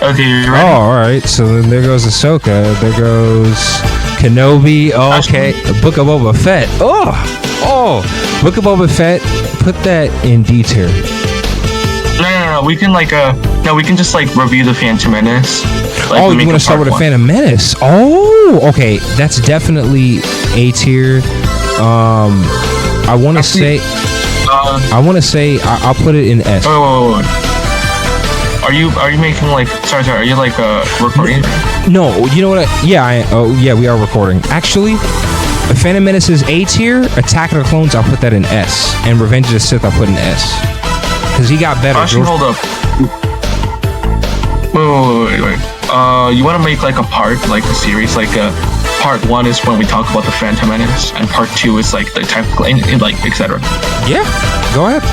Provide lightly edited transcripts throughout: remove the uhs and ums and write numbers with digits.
Okay, you ready? Oh, all right. So then there goes Ahsoka. There goes Kenobi. Oh, okay. Book of Boba Fett. Oh, Book of Boba Fett. Put that in D tier. No. We can we can just like review the Phantom Menace. Like, you want to start with the Phantom Menace? Oh, okay. That's definitely A tier. I want to say. I'll put it in S. Wait. Are you making like? Sorry. Are you like recording? No. You know what? We are recording. Actually, the Phantom Menace is A tier. Attack of the Clones, I'll put that in S. And Revenge of the Sith, I'll put in S. Because he got better. Actually, hold up. Wait. You want to make like a part, like a series, like part 1 is when we talk about the Phantom Menace, and part 2 is like the technical, like etc. Yeah, go ahead.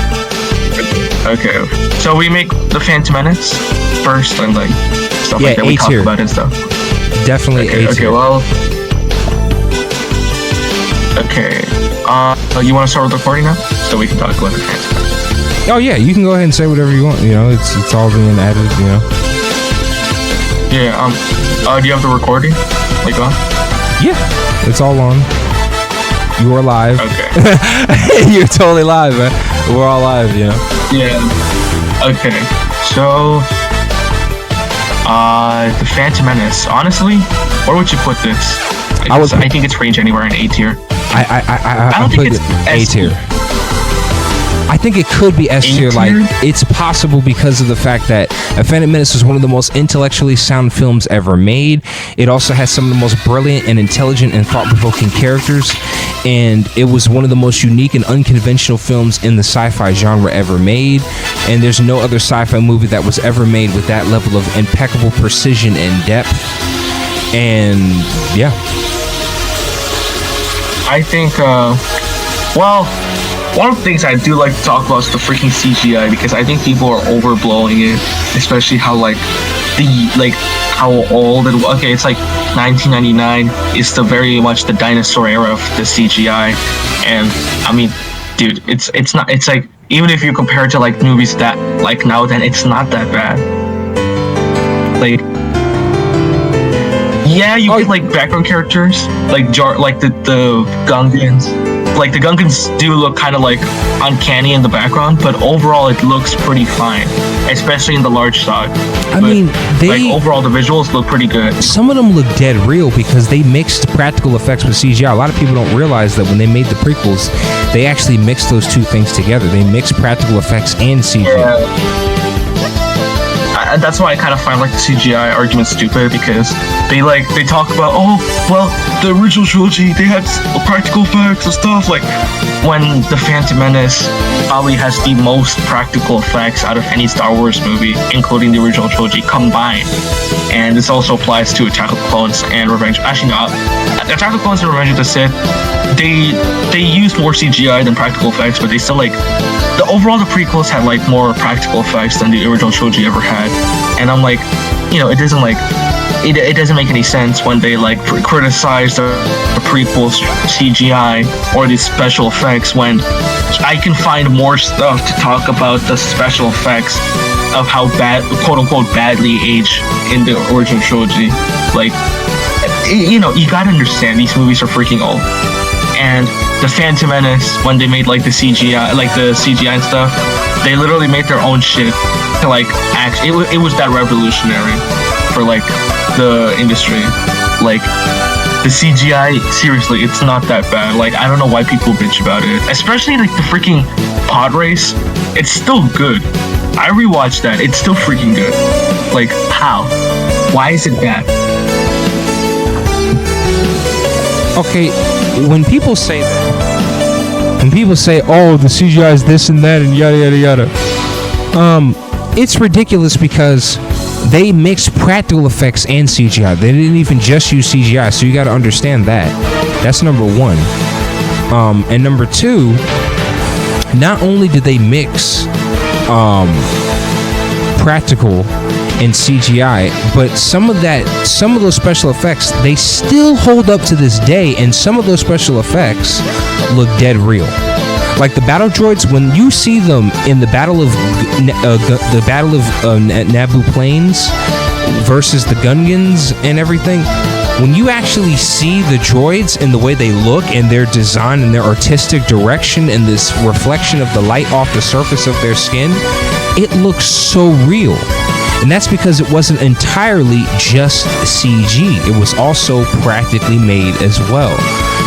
Okay, so we make the Phantom Menace first, and like stuff like that. We talk about and stuff. Definitely A tier. Okay, well. Okay. You want to start with recording now, so we can talk about the Phantom Menace? Oh yeah, you can go ahead and say whatever you want. You know, it's all being edited. You know. Yeah. Do you have the recording? Like on? Yeah, it's all on. You are live. Okay. You're totally live, man. We're all live, you know. Yeah. Okay. So, the Phantom Menace. Honestly, where would you put this? I think it's range anywhere in A tier. I don't think it's A tier. I think it could be S tier. Like, it's possible because of the fact that A Phantom Menace is one of the most intellectually sound films ever made. It also has some of the most brilliant and intelligent and thought-provoking characters, and it was one of the most unique and unconventional films in the sci-fi genre ever made. And there's no other sci-fi movie that was ever made with that level of impeccable precision and depth. And yeah, I think one of the things I do like to talk about is the freaking CGI, because I think people are overblowing it, especially how how old it. Okay, it's like 1999 is the very much the dinosaur era of the CGI, and I mean, dude, it's not. It's like, even if you compare it to like movies that like now, then it's not that bad. Like, yeah, you get like background characters like the Gungans. Like, the Gungans do look kind of like uncanny in the background, but overall it looks pretty fine, especially in the large shot. Overall the visuals look pretty good. Some of them look dead real because they mixed practical effects with CGI. A lot of people don't realize that when they made the prequels, they actually mixed those two things together. They mixed practical effects and CGI. Yeah. That's why I kind of find like the CGI argument stupid, because they talk about, the original trilogy, they had practical effects and stuff. Like, when the Phantom Menace probably has the most practical effects out of any Star Wars movie, including the original trilogy combined. And this also applies to Attack of the Clones and Revenge. Actually, no, Attack of the Clones and Revenge of the Sith, they use more CGI than practical effects, but they still the prequels had like more practical effects than the original trilogy ever had. And I'm like, it doesn't it doesn't make any sense when they like criticize the prequels CGI or these special effects, when I can find more stuff to talk about the special effects of how bad, quote unquote, badly aged in the original trilogy. Like, you gotta understand, these movies are freaking old. And the Phantom Menace, when they made like the CGI and stuff, they literally made their own shit to like act. It was that revolutionary for like the industry. Like, the CGI, seriously, it's not that bad. Like, I don't know why people bitch about it. Especially like the freaking pod race, it's still good. I rewatched that. It's still freaking good. Like, how? Why is it bad? Okay, when people say oh, the CGI is this and that and yada yada yada, it's ridiculous because they mixed practical effects and CGI. They didn't even just use CGI, so you got to understand that. That's number one. And number two, not only did they mix practical and CGI, but some of those special effects, they still hold up to this day, and some of those special effects look dead real. Like the battle droids, when you see them in the battle of Naboo Plains versus the Gungans and everything, when you actually see the droids and the way they look and their design and their artistic direction and this reflection of the light off the surface of their skin, it looks so real. And that's because it wasn't entirely just CG. It was also practically made as well.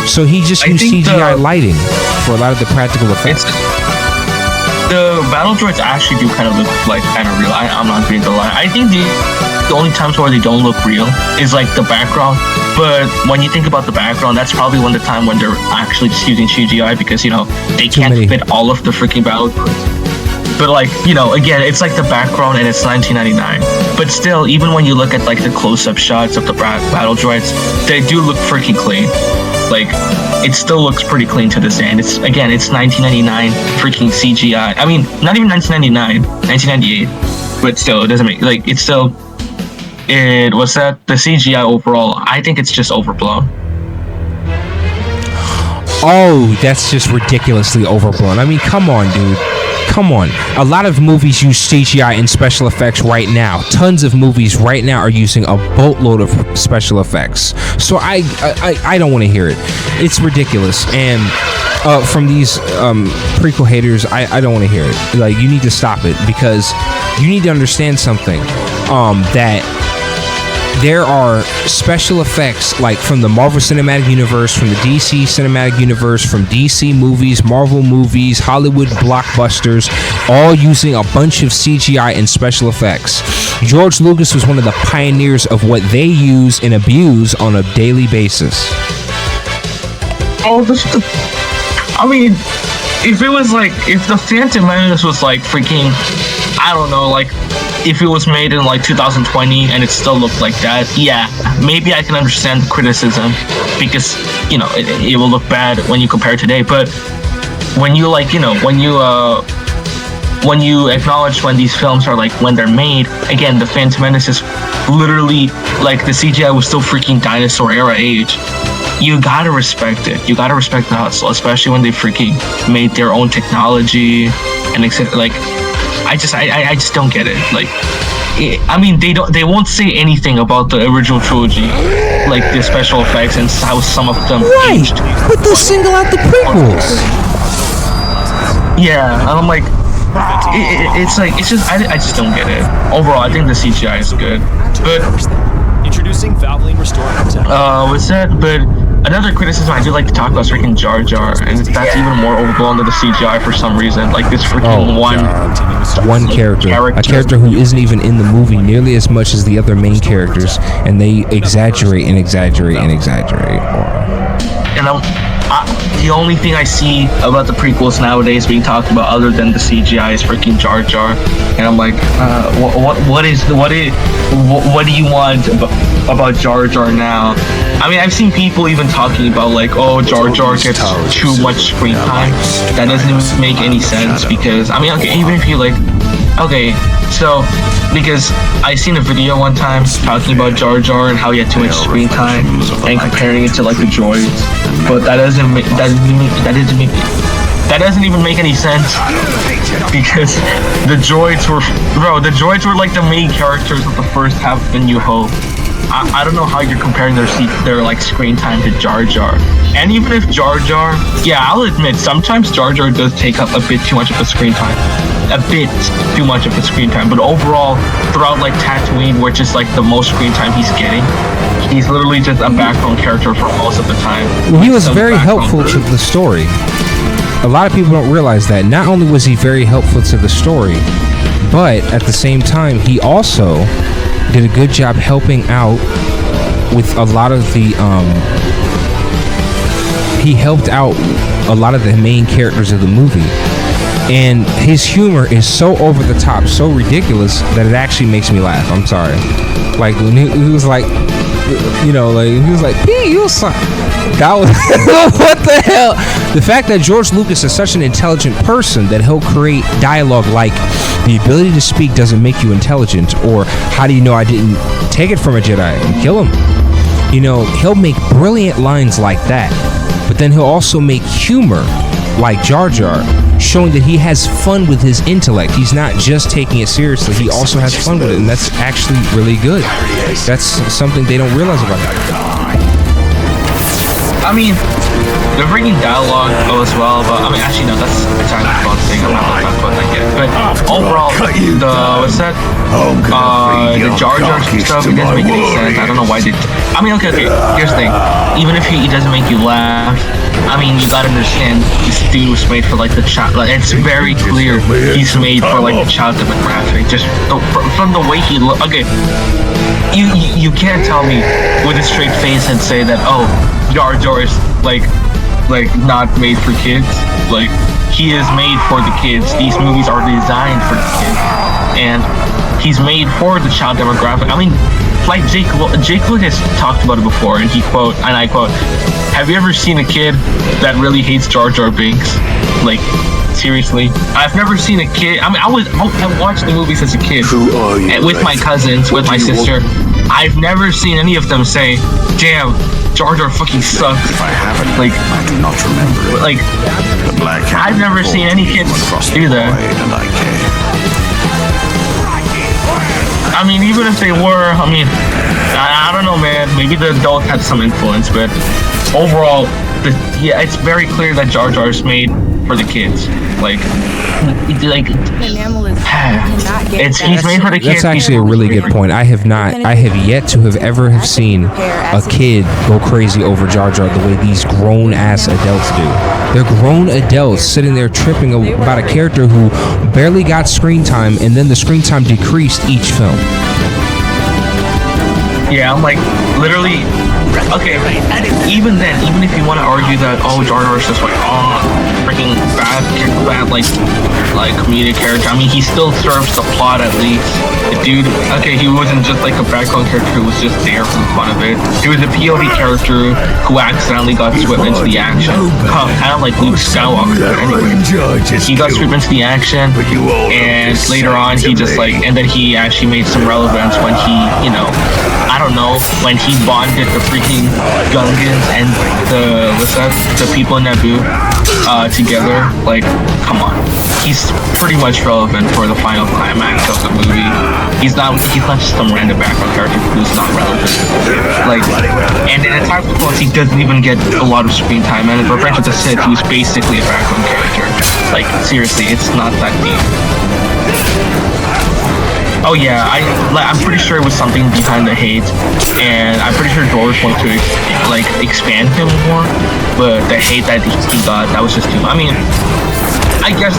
So he just used CGI lighting for a lot of the practical effects. The battle droids actually do kind of look like kind of real. I'm not going to lie. I think the only times where they don't look real is like the background. But when you think about the background, that's probably the time when they're actually just using CGI because, you know, they can't fit all of the freaking battle droids. But like, you know, again, it's like the background and it's 1999. But still, even when you look at like the close-up shots of the battle droids, they do look freaking clean. Like, it still looks pretty clean to this day. And it's 1999 freaking CGI. I mean, not even 1999, 1998. But still, it doesn't make, like, it's still, it was that the CGI overall, I think it's just overblown. Oh, that's just ridiculously overblown. I mean, come on, dude. Come on. A lot of movies use CGI and special effects right now. Tons of movies right now are using a boatload of special effects. So I don't want to hear it. It's ridiculous. And from these prequel haters, I don't want to hear it. Like, you need to stop it because you need to understand something. That there are special effects like from the Marvel Cinematic Universe, from the DC Cinematic Universe, from DC movies, Marvel movies, Hollywood blockbusters, all using a bunch of CGI and special effects. George Lucas was one of the pioneers of what they use and abuse on a daily basis. I mean, if it was like, if the Phantom Menace was like freaking, I don't know, like, if it was made in like 2020 and it still looked like that, yeah, maybe I can understand the criticism because, you know, it will look bad when you compare today. But when you like, you know, when you acknowledge when these films are like, when they're made, again, the Phantom Menace is literally like the CGI was still freaking dinosaur era age. You gotta respect it. You gotta respect the hustle, especially when they freaking made their own technology and etc. Like, I just don't get it. Like, I mean, they won't say anything about the original trilogy, like the special effects and how some of them aged. But they'll single out the prequels. Yeah, and I'm like, it's like, it's just, I just don't get it. Overall, I think the CGI is good, but introducing Valvoline Restoring Protect. What's that? But another criticism I do like to talk about is freaking Jar Jar, and that's even more overblown than the CGI for some reason. Like this freaking one character, a character who isn't even in the movie nearly as much as the other main characters, and they exaggerate and exaggerate and exaggerate. And the only thing I see about the prequels nowadays being talked about other than the CGI is freaking Jar Jar, and I'm like, what do you want about Jar Jar now? I mean, I've seen people even talking about like, oh, Jar Jar gets too much screen time. That doesn't even make any sense because, I mean, okay, even if you like, okay, so because I seen a video one time talking about Jar Jar and how he had too much screen time and comparing it to like the droids, but that doesn't even make any sense because the droids were like the main characters of the first half of The New Hope. I don't know how you're comparing their like screen time to Jar Jar. And even if Jar Jar, yeah, I'll admit sometimes Jar Jar does take up a bit too much of the screen time. A bit too much of the screen time, but overall, throughout like Tatooine, which is like the most screen time he's getting, he's literally just a background character for most of the time. Well, he was very helpful to the story. A lot of people don't realize that. Not only was he very helpful to the story, but at the same time, he also did a good job helping out with a lot of the he helped out a lot of the main characters of the movie, and his humor is so over the top, so ridiculous that it actually makes me laugh. I'm sorry, like when he was like, you know, like he was like, "P, you son." That was what the hell? The fact that George Lucas is such an intelligent person that he'll create dialogue like, "The ability to speak doesn't make you intelligent," or "How do you know I didn't take it from a Jedi and kill him?" You know, he'll make brilliant lines like that, but then he'll also make humor like Jar Jar, showing that he has fun with his intellect. He's not just taking it seriously, he also has fun with it, and that's actually really good. That's something they don't realize about that. I mean, the freaking dialogue as well, but I mean, actually, no, that's a kind of fun thing. I'm not going to talk about that yet. But overall, what's that? The Jar Jar stuff, it doesn't make any sense. I don't know why they. I mean, okay. Here's the thing. Even if he doesn't make you laugh, I mean, you gotta understand, this dude was made for like the child. Like, it's very clear he's made for like the child demographic. Just from the way he look. Okay, you can't tell me with a straight face and say that, oh, Jar Jar is like not made for kids. Like, he is made for the kids. These movies are designed for the kids, and he's made for the child demographic. I mean, like Jake Lloyd has talked about it before, and I quote, "Have you ever seen a kid that really hates Jar Jar Binks? Like, seriously, I've never seen a kid. I mean, I watched the movies as a kid with my cousins, with my sister. I've never seen any of them say, damn, Jar Jar fucking sucks. If I haven't, like, I do not remember it. Like, the black I've never seen any kids do that. I mean, even if they were, I mean, I don't know, man. Maybe the adult had some influence, but overall, it's very clear that Jar Jar is made for the kids. He's made for the kids. That's actually a really good point. I have yet to have ever seen a kid go crazy over Jar Jar the way these grown ass adults do. They're grown adults sitting there tripping about a character who barely got screen time, and then the screen time decreased each film. Yeah, I'm like, literally, okay, even then, even if you want to argue that, oh, Jar Jar is just like, oh, freaking bad, like, comedic character, I mean, he still serves the plot at least. The dude, okay, he wasn't just like a background character who was just there for the fun of it. He was a POV character who accidentally got swept into the action. Kind of like Luke Skywalker, but anyway. He got swept into the action, and later on, he just like, and then he actually made some relevance when he, you know, I don't know, when he bonded the freaking Gungans and the people in Naboo together. Like, come on, he's pretty much relevant for the final climax of the movie. He's not just some random background character who's not relevant. Like, and in Attack of the Clones, he doesn't even get a lot of screen time, and in Revenge of the Sith, he was basically a background character. Like, seriously, it's not that deep. Oh yeah, I'm pretty sure it was something behind the hate, and I'm pretty sure George wanted to like expand him more, but the hate that he got, that was just too much. I mean, I guess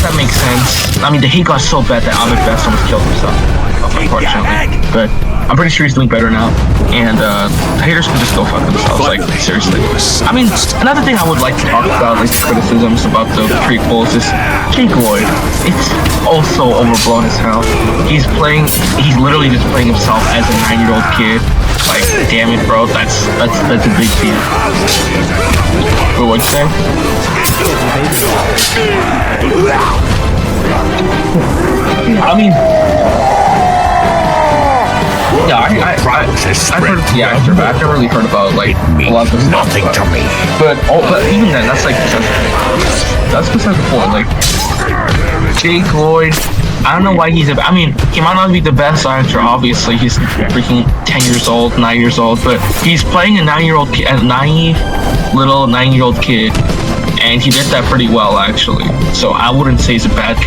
that makes sense. I mean, the hate got so bad that Ahmed Best almost killed himself, unfortunately. But I'm pretty sure he's doing better now, and haters can just go fuck themselves, like, seriously. I mean, another thing I would like to talk about, like, criticisms about the prequels is Jake Lloyd. It's also overblown as hell. He's literally just playing himself as a 9-year-old kid. Like, damn it, bro, that's a big deal. Wait, what'd you say? I mean, yeah, I've heard of the actor, but I've never really heard about like a lot of the stuff. Nothing to me. But even then, that's beside the point. Like, Jake Lloyd, I don't know why he might not be the best actor. Obviously, he's freaking 10 years old, 9 years old, but he's playing a 9-year-old kid, a naive little 9-year-old kid, and he did that pretty well, actually. So I wouldn't say he's a bad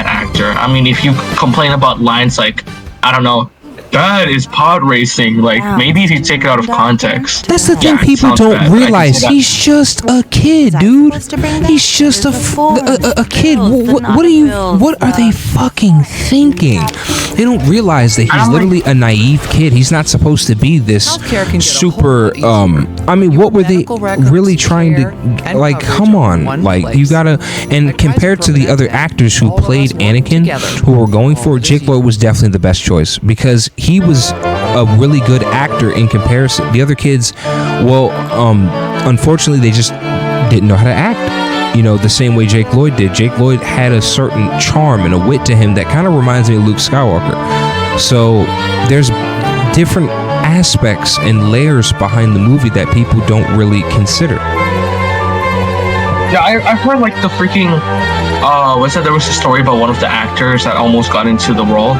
actor. I mean, if you complain about lines like, I don't know, that is pod racing. Like, maybe if you take it out of context. That's the thing people don't realize. He's just a kid, dude. He's just a kid. What are they fucking thinking? They don't realize that he's literally a naive kid. He's not supposed to be this super. I mean, what were they really trying to? Like, come on. Like, you gotta. And compared to the other actors who played Anakin, who were going for it, Jake Lloyd was definitely the best choice because he was a really good actor in comparison. The other kids, well, unfortunately, they just didn't know how to act. You know, the same way Jake Lloyd did. Jake Lloyd had a certain charm and a wit to him that kind of reminds me of Luke Skywalker. So there's different aspects and layers behind the movie that people don't really consider. Yeah, I've heard like the freaking there was a story about one of the actors that almost got into the role,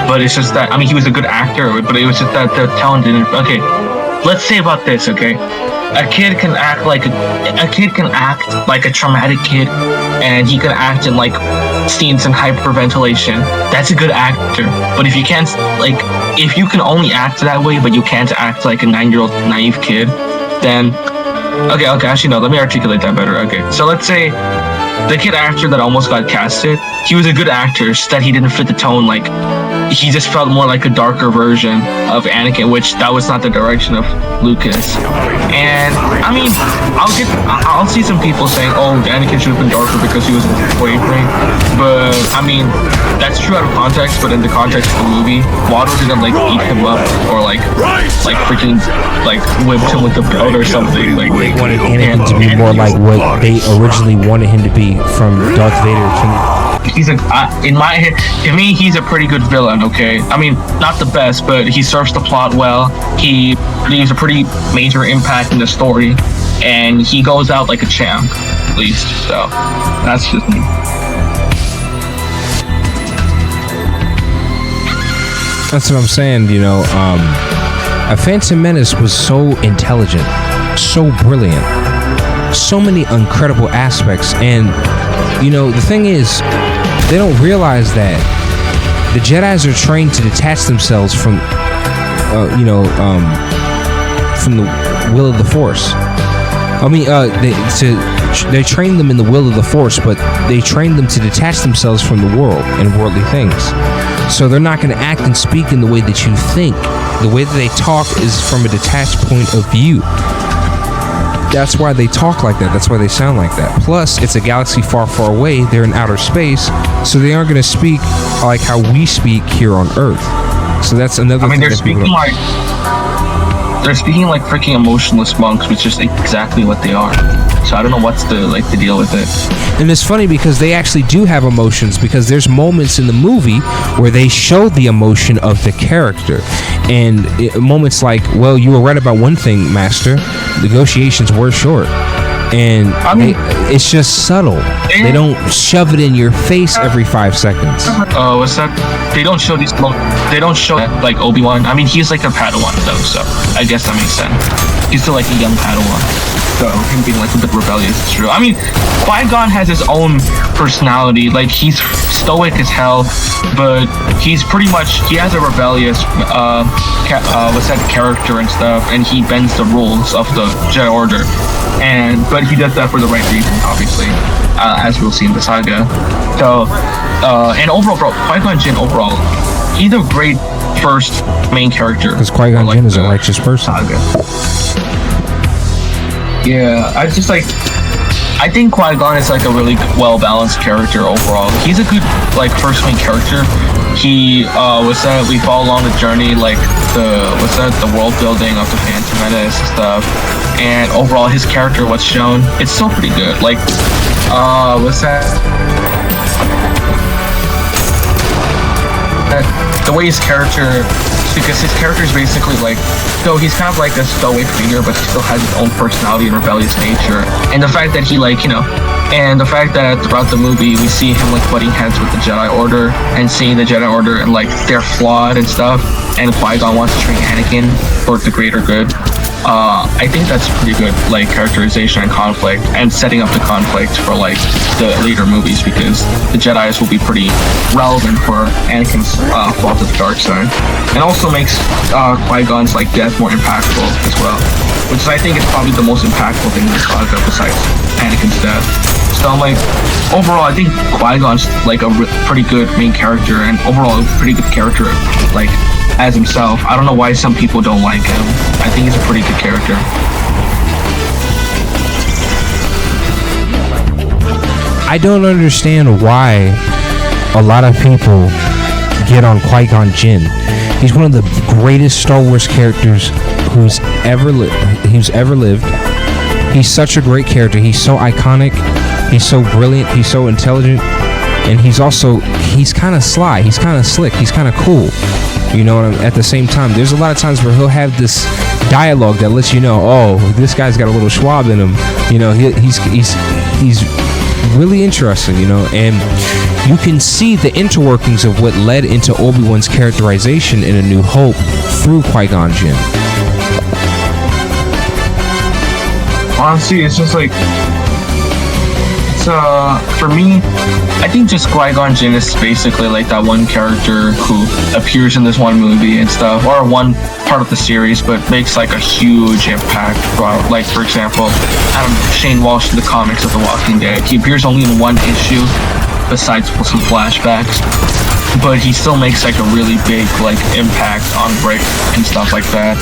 but it's just that, I mean, he was a good actor, but it was just that the talent didn't. Okay, let's say about this. Okay, a kid can act like a traumatic kid, and he can act in like scenes in hyperventilation. That's a good actor. But if you can't, like, if you can only act that way, but you can't act like a 9-year-old naive kid, then okay, actually no, let me articulate that better. Okay, so let's say the kid actor that almost got casted, he was a good actor, just that he didn't fit the tone. Like, he just felt more like a darker version of Anakin, which that was not the direction of Lucas. And I mean, I'll see some people saying, "Oh, Anakin should have been darker because he was wavering," but I mean, that's true out of context. But in the context of the movie, Watto didn't like eat him up or like freaking like whipped him with a belt or something. Like, they wanted Anakin to be more like what they originally wanted him to be from Darth Vader. He's to me, he's a pretty good villain. Okay, I mean, not the best, but he serves the plot well. He leaves a pretty major impact in the story, and he goes out like a champ, at least. So that's just me. That's what I'm saying. You know, A Phantom Menace was so intelligent, so brilliant, so many incredible aspects, and you know, the thing is, they don't realize that the Jedis are trained to detach themselves from, from the will of the Force. I mean, they train them in the will of the Force, but they train them to detach themselves from the world and worldly things. So they're not going to act and speak in the way that you think. The way that they talk is from a detached point of view. That's why they talk like that. That's why they sound like that. Plus, it's a galaxy far, far away. They're in outer space, so they aren't going to speak like how we speak here on Earth. So that's another thing. They're speaking like freaking emotionless monks, which is exactly what they are. So I don't know what's the deal with it. And it's funny because they actually do have emotions, because there's moments in the movie where they show the emotion of the character. And moments like, well, you were right about one thing, Master. Negotiations were short. And I mean, it's just subtle. They don't shove it in your face every 5 seconds. What's that? They don't show they don't show that, like Obi-Wan. I mean, he's like a Padawan though, so I guess that makes sense. He's still like a young Padawan, so him being like a bit rebellious is true. I mean, Qui-Gon has his own personality. Like, he's stoic as hell, but he has a rebellious character and stuff, and he bends the rules of the Jedi Order. But he does that for the right reason, obviously, as we'll see in the saga. So, and overall, bro, Qui-Gon Jinn overall, he's a great first main character. Because Qui-Gon Jinn is a righteous person. Saga. Yeah, I think Qui-Gon is like a really well-balanced character overall. He's a good like first main character. He we follow along the journey, like the world building of the Phantom Menace and stuff. And overall, his character, what's shown, it's still pretty good. Like, the way his character, because his character is basically like, so he's kind of like a stoic figure, but he still has his own personality and rebellious nature. And the fact that he and the fact that throughout the movie we see him like butting heads with the Jedi Order and seeing the Jedi Order and like they're flawed and stuff, and Qui-Gon wants to train Anakin for the greater good. I think that's pretty good, like, characterization and conflict, and setting up the conflict for like the later movies, because the Jedis will be pretty relevant for Anakin's fall to the dark side, and also makes Qui-Gon's like death more impactful as well, which I think is probably the most impactful thing in the saga besides Anakin's death. So I'm like, overall, I think Qui-Gon's like a pretty good main character, and overall a pretty good character, like, as himself. I don't know why some people don't like him. I think he's a pretty good character. I don't understand why a lot of people get on Qui-Gon Jinn. He's one of the greatest Star Wars characters who's ever lived. He's such a great character. He's so iconic. He's so brilliant. He's so intelligent. And he's kind of sly. He's kind of slick. He's kind of cool. You know what I mean? At the same time, there's a lot of times where he'll have this dialogue that lets you know, oh, this guy's got a little Schwab in him. You know, he's really interesting, you know, and you can see the interworkings of what led into Obi-Wan's characterization in A New Hope through Qui-Gon Jinn. Honestly, it's just like, it's for me, I think just Qui-Gon Jinn is basically like that one character who appears in this one movie and stuff, or one part of the series, but makes like a huge impact. Like, for example, I don't know, Shane Walsh in the comics of The Walking Dead. He appears only in one issue, besides some flashbacks, but he still makes like a really big like impact on Rick and stuff like that.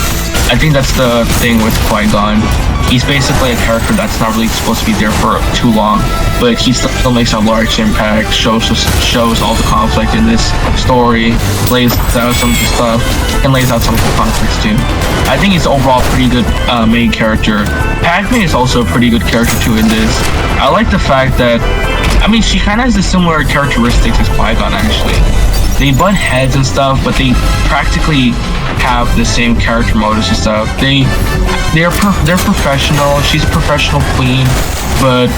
I think that's the thing with Qui-Gon. He's basically a character that's not really supposed to be there for too long, but he still makes a large impact, shows all the conflict in this story, lays out some of the stuff, and lays out some of the conflicts too. I think he's overall a pretty good main character. Padme is also a pretty good character too in this. I like the fact that, I mean, she kind of has the similar characteristics as Qui-Gon actually. They butt heads and stuff, but they practically have the same character motives and stuff. They're professional. She's a professional queen, but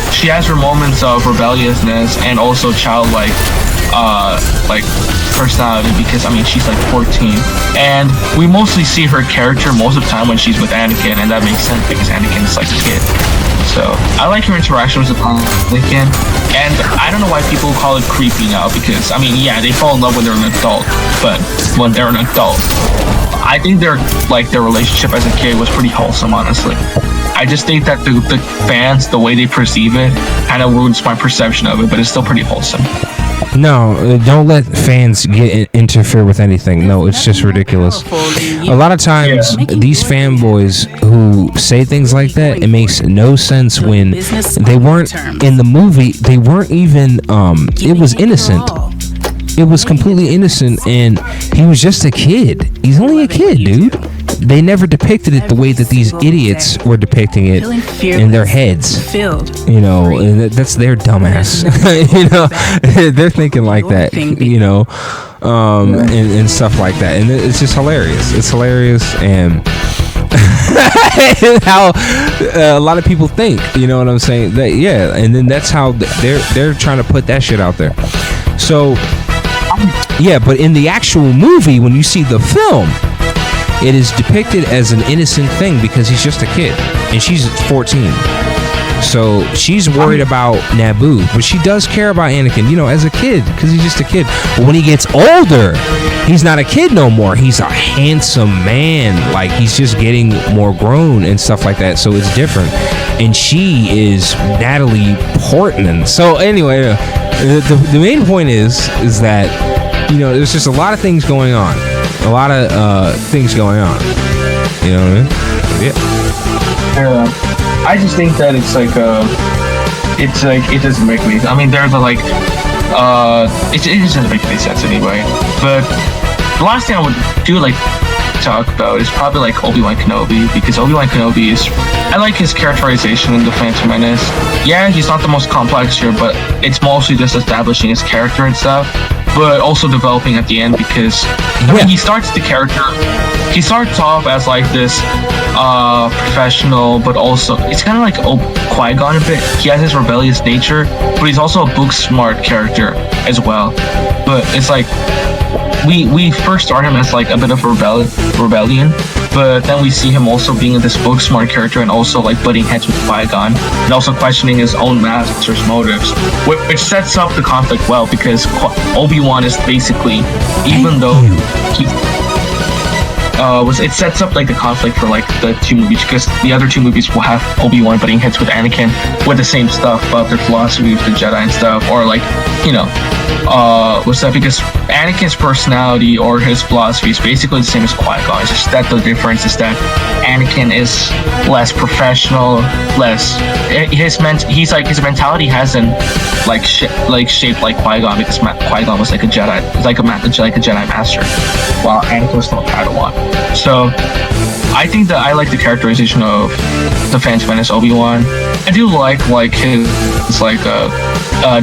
she has her moments of rebelliousness and also childlike like personality, because I mean she's like 14, and we mostly see her character most of the time when she's with Anakin, and that makes sense because Anakin's like a kid. So I like her interactions with Anakin, and I don't know why people call it creepy now, because I mean, yeah, they fall in love when they're an adult, but when they're an adult, I think their relationship as a kid was pretty wholesome, honestly. I just think that the fans, the way they perceive it, kind of ruins my perception of it, but it's still pretty wholesome. No, don't let fans interfere with anything. No, it's just ridiculous. A lot of times, these fanboys who say things like that, it makes no sense when they weren't in the movie. They weren't even, it was innocent. It was completely innocent, and he was just a kid. He's only a kid, dude. They never depicted it the way that these idiots were depicting it in their heads. You know, and that's their dumbass. You know, they're thinking like that, you know, and stuff like that. And it's just hilarious. It's hilarious, and how a lot of people think, you know what I'm saying? That, yeah, and then that's how they're trying to put that shit out there. So, yeah, but in the actual movie, when you see the film, it is depicted as an innocent thing because he's just a kid, and she's 14. So she's worried about Naboo, but she does care about Anakin, you know, as a kid, because he's just a kid. But when he gets older, he's not a kid no more. He's a handsome man. Like, he's just getting more grown and stuff like that. So it's different. And she is Natalie Portman. So anyway, the main point is that, you know, there's just a lot of things going on. A lot of things going on. You know what I mean? Yeah. I just think that it doesn't make me. I mean, there's it doesn't make any sense anyway. But the last thing I would do talk about is probably like Obi-Wan Kenobi, because Obi-Wan Kenobi I like his characterization in The Phantom Menace. Yeah, he's not the most complex here, but it's mostly just establishing his character and stuff, but also developing at the end, because I mean, he starts off as like this professional, but also it's kind of like Qui-Gon a bit. He has his rebellious nature, but he's also a book smart character as well. But it's like we first start him as like a bit of a rebellion, but then we see him also being this book smart character, and also like butting heads with Qui-Gon, and also questioning his own master's motives, which sets up the conflict well, because Obi-Wan is basically, even though it sets up like the conflict for like the two movies, because the other two movies will have Obi-Wan butting heads with Anakin with the same stuff about their philosophy with the Jedi and stuff, or like, you know, what's that? Because Anakin's personality or his philosophy is basically the same as Qui-Gon. It's just that the difference is that Anakin is less professional, his mentality hasn't shaped like Qui-Gon, because Qui-Gon was like a Jedi, like a Jedi master, while Anakin was still a Padawan. So I think that I like the characterization of the Phantom Menace Obi-Wan. I do like his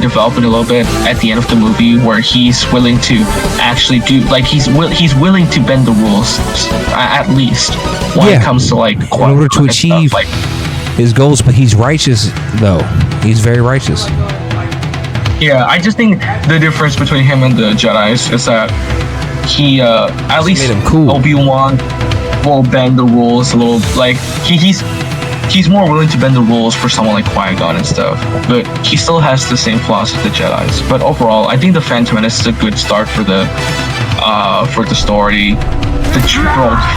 development a little bit at the end of the movie, where he's willing to actually do, like, he's willing to bend the rules, at least when it comes to like in order to achieve his goals, but he's righteous though. He's very righteous. Yeah, I just think the difference between him and the Jedi's is that he, at least made him cool. Obi-Wan will bend the rules a little. Like he's more willing to bend the rules for someone like Qui-Gon and stuff, but he still has the same flaws as the Jedi's. But overall, I think the Phantom Menace is a good start for the story. The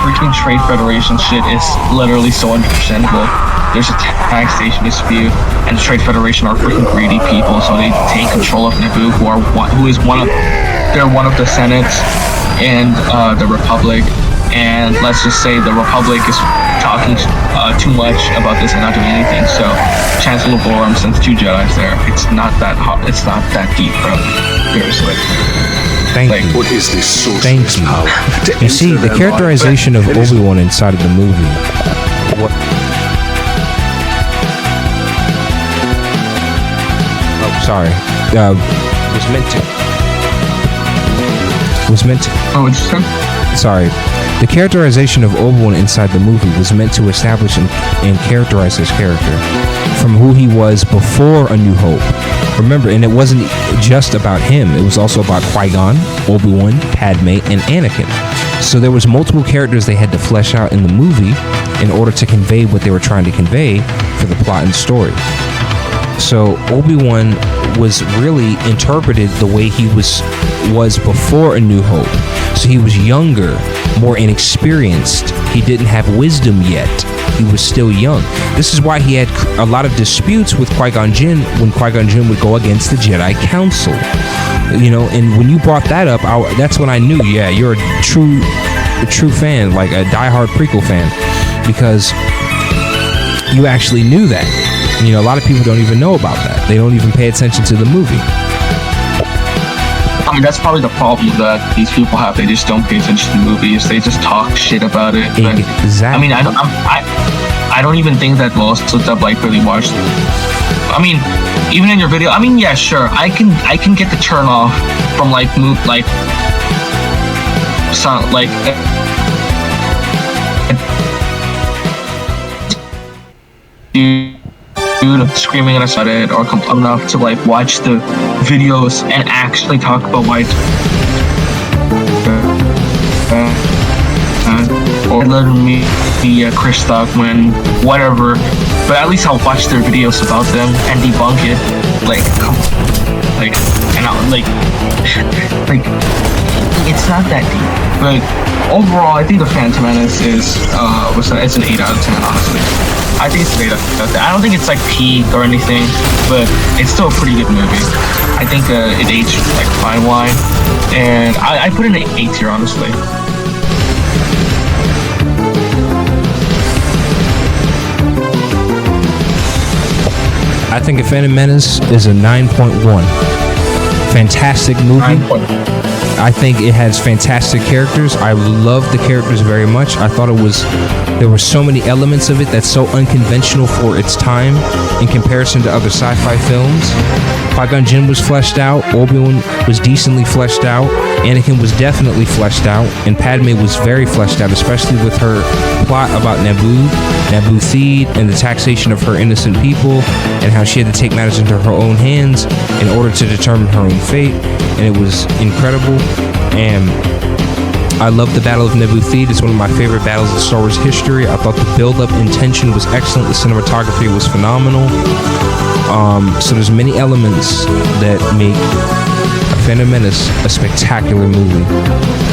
freaking Trade Federation shit is literally so understandable. There's a taxation dispute, and the Trade Federation are freaking greedy people, so they take control of Naboo, they're one of the Senates and the Republic. And let's just say the Republic is talking too much about this and not doing anything. So Chancellor Borum sends 2 Jedi's there. It's not that hard. It's not that deep, bro. Seriously. Thank you. What is this source Thank of you. power? You see, the characterization of Obi-Wan inside of the movie. What? Oh, sorry. Was meant to. Oh, interesting. Sorry. The characterization of Obi-Wan inside the movie was meant to establish and characterize his character from who he was before A New Hope. Remember, and it wasn't just about him. It was also about Qui-Gon, Obi-Wan, Padme, and Anakin. So there was multiple characters they had to flesh out in the movie in order to convey what they were trying to convey for the plot and story. So Obi-Wan was really interpreted the way he was before A New Hope. So he was younger, more inexperienced. He didn't have wisdom yet. He was still young. This is why he had a lot of disputes with Qui-Gon Jinn when Qui-Gon Jinn would go against the Jedi Council. You know, and when you brought that up, that's when I knew, yeah, you're a true fan, like a diehard prequel fan, because you actually knew that. You know, a lot of people don't even know about that. They don't even pay attention to the movie. I mean, that's probably the problem that these people have. They just don't pay attention to movies. They just talk shit about it. But, Exactly. I mean, I don't even think that most of them like really watch. I mean, even in your video, I mean, yeah, sure, I can get the turn off from like sound like. Dude screaming at us at it or enough to like watch the videos and actually talk about why or let me be Chris Stockman, whatever, but at least I'll watch their videos about them and debunk it, and I'll like it's not that deep. But overall, I think the Phantom Menace is it's an 8 out of 10, honestly. I think it's an 8 out of 10. I don't think it's like peak or anything, but it's still a pretty good movie. I think it aged like fine wine, and I put it in an 8 tier, honestly. I think A Phantom Menace is a 9.1. Fantastic movie. 9.1. I think it has fantastic characters. I love the characters very much. I thought there were so many elements of it that's so unconventional for its time in comparison to other sci-fi films. Qui-Gon Jinn was fleshed out. Obi-Wan was decently fleshed out. Anakin was definitely fleshed out. And Padme was very fleshed out, especially with her plot about Naboo Theed, and the taxation of her innocent people, and how she had to take matters into her own hands in order to determine her own fate. And it was incredible. And I love the Battle of Naboo Theed. It's one of my favorite battles in Star Wars history. I thought the build-up intention was excellent. The cinematography was phenomenal. So there's many elements that make A Phantom Menace a spectacular movie,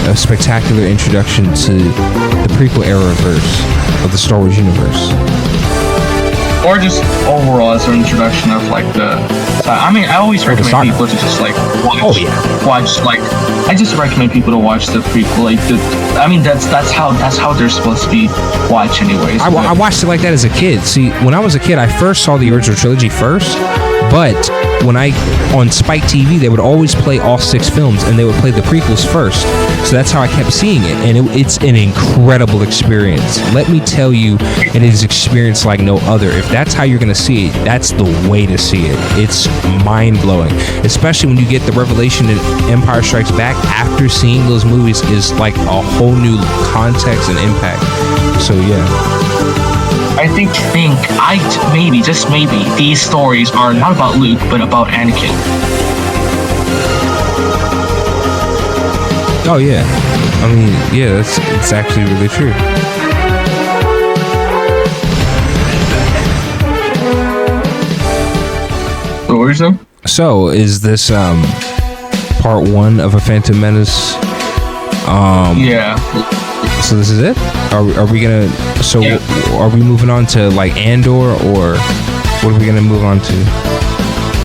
a spectacular introduction to the prequel era verse of the Star Wars universe. Or just overall as an introduction of like I mean, I always recommend people to just like watch like I just recommend people to watch the prequel. Like I mean, that's how they're supposed to be watched anyways. I watched it like that as a kid. See, when I was a kid, I first saw the original trilogy first, but when on Spike TV, they would always play all 6 films, and they would play the prequels first. So that's how I kept seeing it, and it's an incredible experience. Let me tell you, it is experience like no other. If that's how you're gonna see it, that's the way to see it. It's mind-blowing, especially when you get the revelation in Empire Strikes Back after seeing those movies is like a whole new context and impact. So yeah. maybe, just maybe, these stories are not about Luke, but about Anakin. Oh yeah, I mean, yeah, it's actually really true. What were you saying? So, is this part 1 of A Phantom Menace? Yeah. So this is it? Are we gonna? So yeah. Are we moving on to like Andor, or what are we gonna move on to?